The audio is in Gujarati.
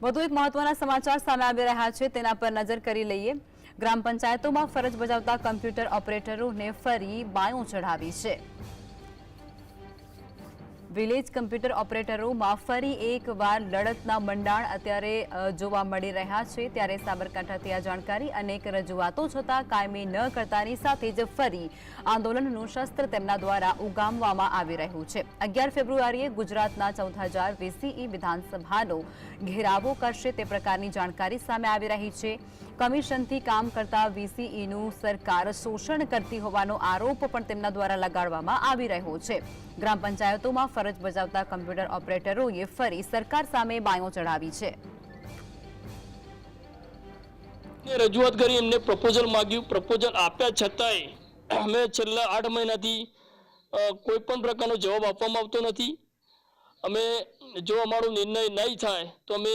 વધુ એક મહત્વના સમાચાર સામે આવી રહ્યા છે, તેના પર નજર કરી લઈએ। ગ્રામ પંચાયતોમાં ફરજ બજાવતા કમ્પ્યુટર ઓપરેટરોને ફરી બાયું ચઢાવી છે। વિલેજ કમ્પ્યુટર ઓપરેટરોમાં ફરી એકવાર લડતના મંડાણ અત્યારે જોવા મળી રહ્યા છે। ત્યારે સાબરકાંઠાથી આ જાણકારી અનેક રજૂઆતો છતાં કાયમી ન કરતાની સાથે જ ફરી આંદોલનનું શસ્ત્ર તેમના દ્વારા ઉગામવામાં આવી રહ્યું છે। 11 ફેબ્રુઆરીએ ગુજરાતના 14,000 વીસીઈ વિધાનસભાનો ઘેરાવો કરશે તે પ્રકારની જાણકારી સામે આવી રહી છે। કમિશનથી કામ કરતા વીસીઈનું સરકાર શોષણ કરતી હોવાનો આરોપ પણ તેમના દ્વારા લગાડવામાં આવી રહ્યો છે। ગ્રામ પંચાયતોમાં ફરજ બજાવતા કમ્પ્યુટર ઓપરેટરોએ ફરી સરકાર સામે બાયો ચઢાવી છે। રજૂઆત કરી, એમને પ્રપોઝલ માંગ્યું, પ્રપોઝલ આપ્યા છતાંય અમે છેલ્લા 8 મહિનાથી કોઈ પણ પ્રકારનો જવાબ આપવામાં આવતો નથી। અમે જો અમારો નિર્ણય નહીં થાય તો અમે